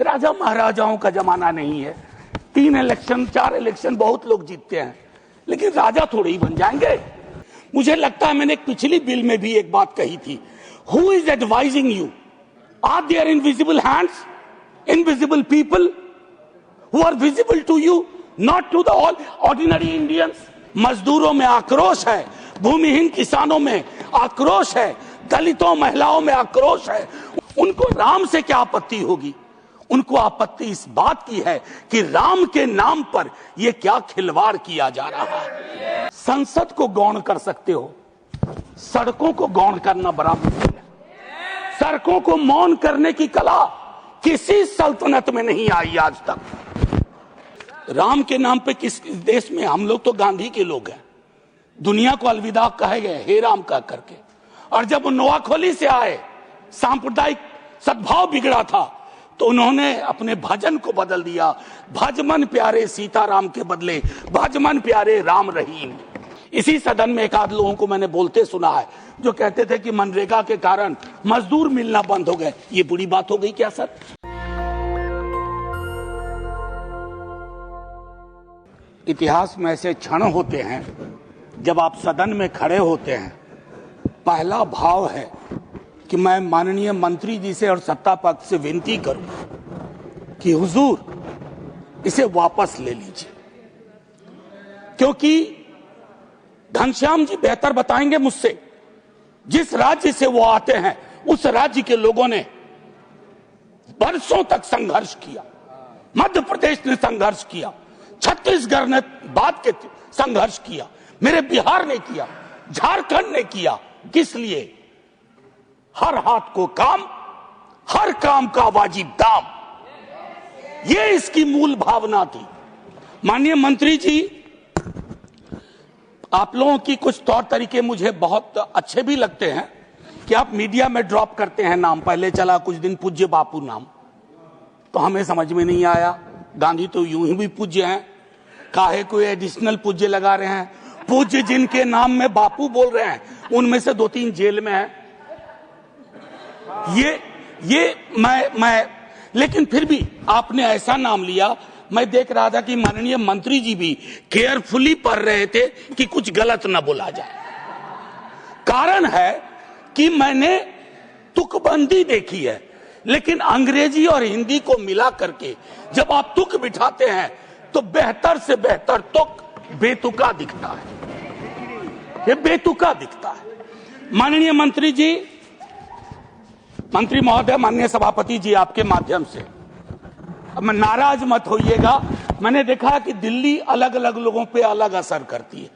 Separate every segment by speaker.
Speaker 1: राजा महाराजाओं का जमाना नहीं है। 3 इलेक्शन 4 इलेक्शन बहुत लोग जीतते हैं, लेकिन राजा थोड़े ही बन जाएंगे। मुझे लगता है मैंने एक पिछली बिल में भी एक बात कही थी, who is advising you? Are there invisible hands, invisible people who are visible to you, not to the all ordinary Indians? मजदूरों में आक्रोश है, भूमिहीन किसानों में आक्रोश है, दलितों महिलाओं में आक्रोश है। उनको राम से क्या आपत्ति होगी? उनको आपत्ति इस बात की है कि राम के नाम पर यह क्या खिलवाड़ किया जा रहा है। संसद को गौण कर सकते हो, सड़कों को गौण करना बड़ा मुश्किल है। सड़कों को मौन करने की कला किसी सल्तनत में नहीं आई आज तक। राम के नाम पे किस देश में? हम लोग तो गांधी के लोग हैं, दुनिया को अलविदा कहे गए हे राम कह करके। और जब वो नोआखोली से आए, सांप्रदायिक सद्भाव बिगड़ा था, तो उन्होंने अपने भजन को बदल दिया, भजमन प्यारे सीताराम के बदले भजमन प्यारे राम रहीम। इसी सदन में एक आध लोगों को मैंने बोलते सुना है जो कहते थे कि मनरेगा के कारण मजदूर मिलना बंद हो गए। ये बुरी बात हो गई क्या सर? इतिहास में ऐसे क्षण होते हैं जब आप सदन में खड़े होते हैं, पहला भाव है कि मैं माननीय मंत्री जी से और सत्ता पक्ष से विनती करूं कि हुजूर इसे वापस ले लीजिए, क्योंकि घनश्याम जी बेहतर बताएंगे मुझसे। जिस राज्य से वो आते हैं उस राज्य के लोगों ने बरसों तक संघर्ष किया, मध्य प्रदेश ने संघर्ष किया, छत्तीसगढ़ ने बाद के संघर्ष किया, मेरे बिहार ने किया, झारखंड ने किया। किस लिए? हर हाथ को काम, हर काम का वाजिब दाम, ये इसकी मूल भावना थी। माननीय मंत्री जी, आप लोगों की कुछ तौर तरीके मुझे बहुत अच्छे भी लगते हैं कि आप मीडिया में ड्रॉप करते हैं नाम। पहले चला कुछ दिन पूज्य बापू नाम, तो हमें समझ में नहीं आया। गांधी तो यूं ही भी पूज्य हैं, काहे कोई एडिशनल पूज्य लगा रहे हैं? पूज्य जिनके नाम में बापू बोल रहे हैं उनमें से 2-3 जेल में हैं। ये मैं लेकिन फिर भी आपने ऐसा नाम लिया। मैं देख रहा था कि माननीय मंत्री जी भी केयरफुली पढ़ रहे थे कि कुछ गलत ना बोला जाए। कारण है कि मैंने तुकबंदी देखी है, लेकिन अंग्रेजी और हिंदी को मिला करके जब आप तुक बिठाते हैं तो बेहतर से बेहतर तुक बेतुका दिखता है, ये बेतुका दिखता है। माननीय मंत्री जी, मंत्री महोदय, माननीय सभापति जी, आपके माध्यम से अब मैं नाराज मत होइएगा। मैंने देखा कि दिल्ली अलग अलग लोगों पे अलग असर करती है।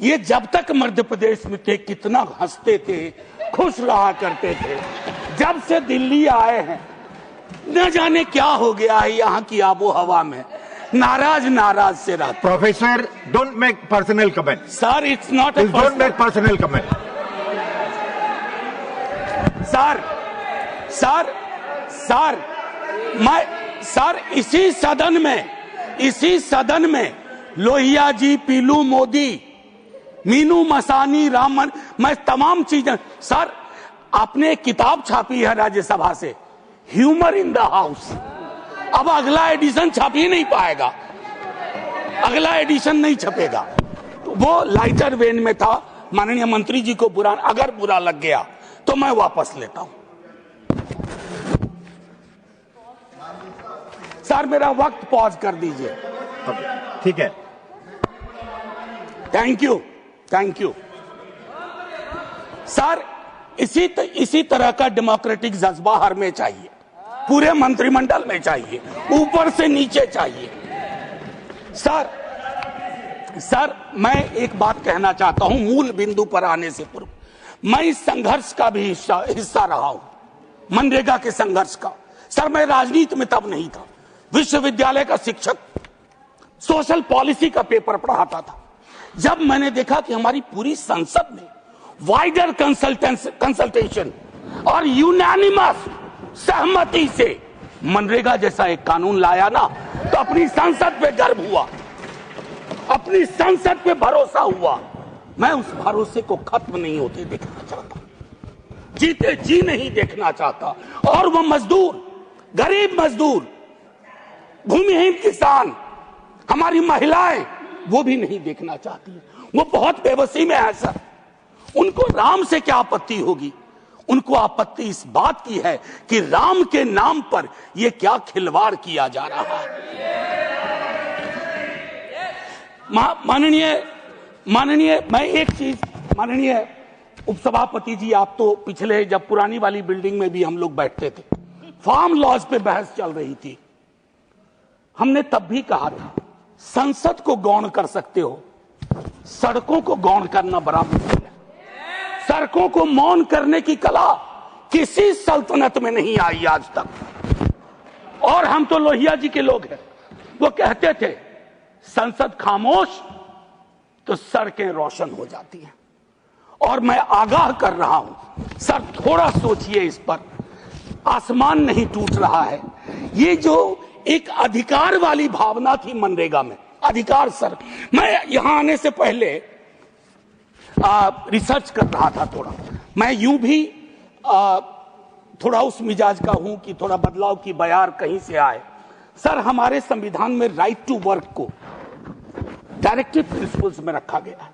Speaker 1: ये जब तक मध्य प्रदेश में थे कितना हंसते थे, खुश रहा करते थे। जब से दिल्ली आए हैं न जाने क्या हो गया है यहाँ की आबो हवा में, नाराज से रहते।
Speaker 2: Professor, don't make personal comment.
Speaker 1: Sir, it's not a
Speaker 2: don't make personal comment.
Speaker 1: Sir, इसी सदन में लोहिया जी, पीलू मोदी, मीनू मसानी, रामन, मैं तमाम चीजें। सर, आपने एक किताब छापी है राज्यसभा से, ह्यूमर इन द हाउस। अब अगला एडिशन छप ही नहीं पाएगा, अगला एडिशन नहीं छपेगा। वो लाइटर वेन में था। माननीय मंत्री जी को अगर बुरा लग गया तो मैं वापस लेता हूं। सर, मेरा वक्त पॉज कर दीजिए।
Speaker 2: ठीक है,
Speaker 1: थैंक यू सर। इसी तरह का डेमोक्रेटिक जज्बा हर में चाहिए, पूरे मंत्रिमंडल में चाहिए, ऊपर से नीचे चाहिए। सर, मैं एक बात कहना चाहता हूं मूल बिंदु पर आने से पूर्व। मैं इस संघर्ष का भी हिस्सा रहा हूं, मनरेगा के संघर्ष का। सर, मैं राजनीति में तब नहीं था, विश्वविद्यालय का शिक्षक, सोशल पॉलिसी का पेपर पढ़ाता था। जब मैंने देखा कि हमारी पूरी संसद में वाइडर कंसल्टेशन और यूनानिमस सहमति से मनरेगा जैसा एक कानून लाया ना, तो अपनी संसद पे गर्व हुआ, अपनी संसद पे भरोसा हुआ। मैं उस भरोसे को खत्म नहीं होते देखना चाहता, जीते जी नहीं देखना चाहता। और वह मजदूर गरीब मजदूर, भूमिहीन किसान, हमारी महिलाएं, वो भी नहीं देखना चाहती है। वो बहुत बेबसी में है सर। उनको राम से क्या आपत्ति होगी? उनको आपत्ति इस बात की है कि राम के नाम पर यह क्या खिलवाड़ किया जा रहा है। माननीय मैं एक चीज, माननीय उपसभापति जी, आप तो पिछले जब पुरानी वाली बिल्डिंग में भी हम लोग बैठते थे, फार्म लॉज पे बहस चल रही थी, हमने तब भी कहा था संसद को गौण कर सकते हो, सड़कों को गौण करना बड़ा मुश्किल है। सड़कों को मौन करने की कला किसी सल्तनत में नहीं आई आज तक। और हम तो लोहिया जी के लोग हैं, वो कहते थे संसद खामोश तो सड़कें रोशन हो जाती हैं। और मैं आगाह कर रहा हूं सर, थोड़ा सोचिए इस पर। आसमान नहीं टूट रहा है। ये जो एक अधिकार वाली भावना थी मनरेगा में, अधिकार सर, मैं यहां आने से पहले रिसर्च कर रहा था थोड़ा। मैं यूं भी थोड़ा उस मिजाज का हूं कि थोड़ा बदलाव की बयार कहीं से आए। सर, हमारे संविधान में राइट टू वर्क को डायरेक्टिव प्रिंसिपल्स में रखा गया है,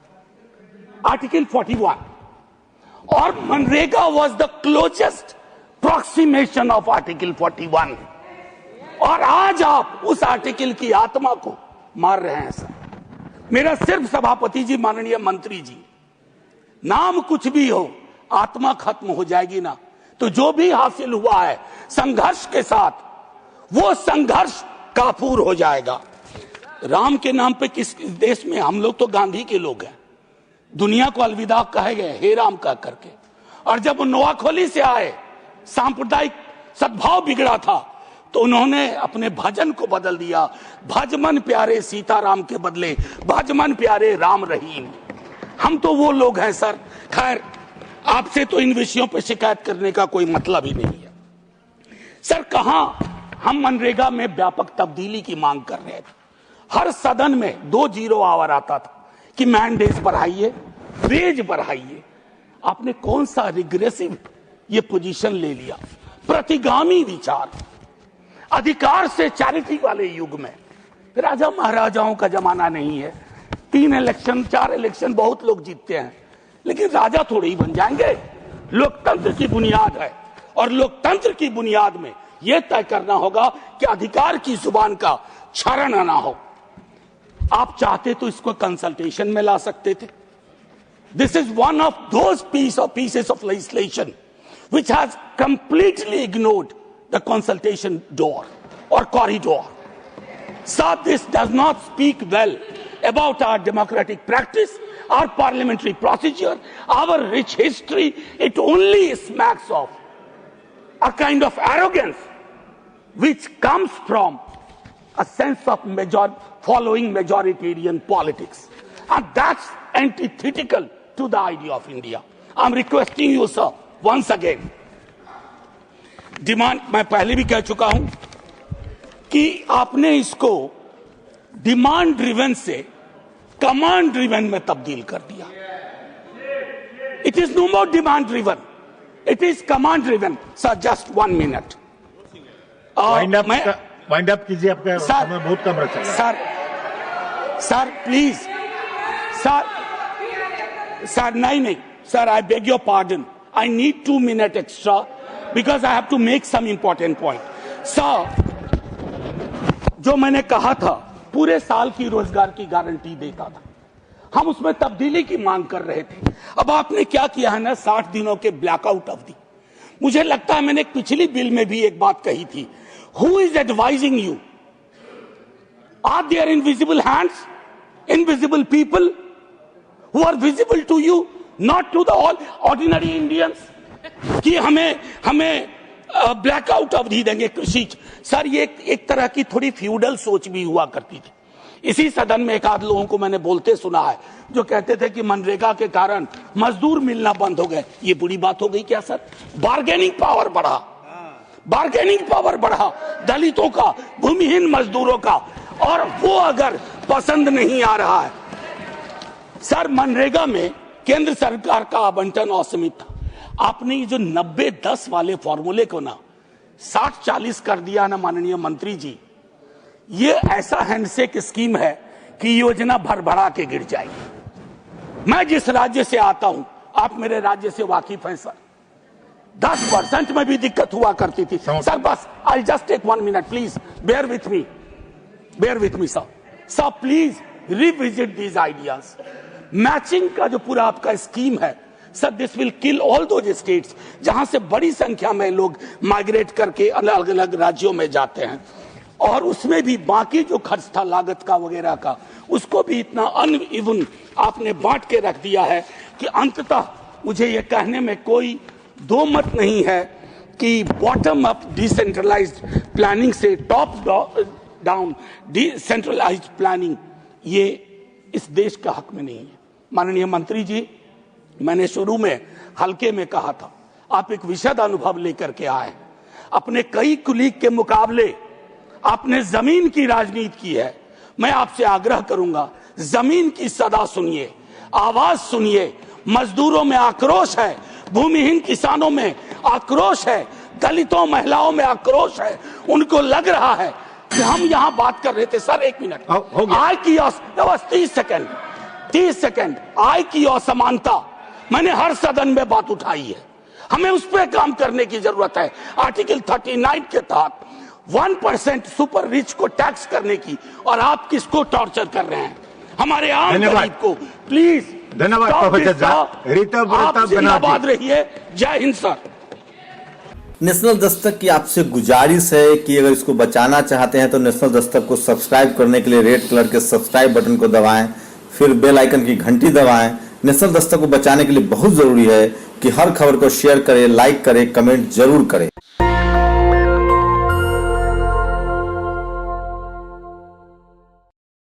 Speaker 1: आर्टिकल 41, और MNREGA was the closest approximation of article 41। और आज आप उस आर्टिकल की आत्मा को मार रहे हैं सर। मेरा सिर्फ सभापति जी, माननीय मंत्री जी, नाम कुछ भी हो, आत्मा खत्म हो जाएगी ना, तो जो भी हासिल हुआ है संघर्ष के साथ, वो संघर्ष काफूर हो जाएगा। राम के नाम पे किस देश में, हम लोग तो गांधी के लोग हैं, दुनिया को अलविदा कहे गए हे राम का करके। और जब वो नोआखोली से आए, सांप्रदायिक सद्भाव बिगड़ा था, तो उन्होंने अपने भजन को बदल दिया, भजमन प्यारे सीताराम के बदले भजमन प्यारे राम रहीम। हम तो वो लोग हैं सर। खैर, आपसे तो इन विषयों पर शिकायत करने का कोई मतलब ही नहीं है सर। कहां हम मनरेगा में व्यापक तब्दीली की मांग कर रहे थे। हर सदन में 2 जीरो आवर आता था कि मैंडेज बढ़ाइए, वेज बढ़ाइए। आपने कौन सा रिग्रेसिव ये पोजीशन ले लिया, प्रतिगामी विचार, अधिकार से चैरिटी वाले युग में। राजा महाराजाओं का जमाना नहीं है। 3 इलेक्शन 4 इलेक्शन बहुत लोग जीतते हैं, लेकिन राजा थोड़े ही बन जाएंगे। लोकतंत्र की बुनियाद है, और लोकतंत्र की बुनियाद में यह तय करना होगा कि अधिकार की जुबान का क्षरण ना हो। आप चाहते तो इसको कंसल्टेशन में ला सकते थे। This is one of those pieces of legislation which has completely ignored the consultation door or corridor. So this does not speak well about our democratic practice, our parliamentary procedure, our rich history. It only smacks of a kind of arrogance which comes from a sense of following majoritarian politics. And that's antithetical to the idea of India. I'm requesting you, sir, once again, demand, मैं पहले भी कह चुका हूं कि आपने इसको demand driven से कमांड ड्रिवन में तब्दील कर दिया। It is no more demand driven, it is command driven. Sir, just 1 minute.
Speaker 2: Wind up कीजिए, आपका समय बहुत कम रखा है। सर प्लीज, सर नहीं, sir, I beg your pardon, I need 2 minutes extra because I have to make some important point. Sir, जो मैंने कहा था पूरे साल की रोजगार की गारंटी देता था, हम उसमें तब्दीली की मांग कर रहे थे। अब आपने क्या किया है ना, 60 दिनों के ब्लैकआउट अवधि। मुझे लगता है मैंने पिछली बिल में भी एक बात कही थी, who is advising you? Are there invisible hands, invisible people who are visible to you, not to the all ordinary Indians, कि हमें ब्लैकआउट अवधि देंगे कृषि। सर, ये एक तरह की थोड़ी फ्यूडल सोच भी हुआ करती थी। इसी सदन में एक आध लोगों को मैंने बोलते सुना है जो कहते थे कि मनरेगा के कारण मजदूर मिलना बंद हो गए। ये बुरी बात हो गई क्या सर? बार्गेनिंग पावर बढ़ा, बार्गेनिंग पावर बढ़ा दलितों का, भूमिहीन मजदूरों का, और वो अगर पसंद नहीं आ रहा है। सर, मनरेगा में केंद्र सरकार का आवंटन असीमित था। आपने ये जो 90-10 वाले फॉर्मूले को ना
Speaker 1: 60-40 कर दिया ना माननीय मंत्री जी, ये ऐसा हैंडशेक स्कीम है कि योजना भरभरा के गिर जाएगी। मैं जिस राज्य से आता हूं, आप मेरे राज्य से वाकिफ हैं सर, 10% में भी दिक्कत हुआ करती थी सर। बस I just take 1 minute please, bear with me sir please revisit these ideas. Matching का जो पूरा आपका स्कीम है sir, this will kill all those states जहां से बड़ी संख्या में लोग माइग्रेट करके अलग अलग राज्यों में जाते हैं, और उसमें भी बाकी जो खर्च था लागत का वगैरह का, उसको भी इतना अनइवन आपने बांट के रख दिया है कि अंततः मुझे ये कहने में कोई दो मत नहीं है कि बॉटम अप डिसेंट्रलाइज्ड प्लानिंग से टॉप डाउन डिसेंट्रलाइज्ड प्लानिंग ये इस देश का हक में नहीं है। माननीय मंत्री जी, मैंने शुरू में हल्के में कहा था, आप एक विशद अनुभव लेकर के आए, अपने कई कुलीग के मुकाबले आपने जमीन की राजनीति की है। मैं आपसे आग्रह करूंगा, जमीन की सदा सुनिए, आवाज सुनिए। मजदूरों में आक्रोश है, भूमिहीन किसानों में आक्रोश है, दलितों महिलाओं में आक्रोश है। उनको लग रहा है कि हम यहां बात कर रहे थे सर, 1 मिनट, आय की 30 सेकंड आय की असमानता, मैंने हर सदन में बात उठाई है। हमें उस पर काम करने की जरूरत है। आर्टिकल 39 के तहत 1% सुपर रिच को टैक्स करने की, और आप किसको टॉर्चर कर रहे हैं? हमारे आम गरीब को। प्लीज
Speaker 3: धन्यवाद प्रोफेसर साहब।
Speaker 1: जिंदाबाद रहिए। जय हिंद सर।
Speaker 4: नेशनल दस्तक की आपसे गुजारिश है कि अगर इसको बचाना चाहते हैं तो नेशनल दस्तक को सब्सक्राइब करने के लिए रेड कलर के सब्सक्राइब बटन को दबाएं, फिर बेल आइकन की घंटी दबाएं। नेशनल दस्तक को बचाने के लिए बहुत जरूरी है कि हर खबर को शेयर करें, लाइक करें, कमेंट जरूर करें।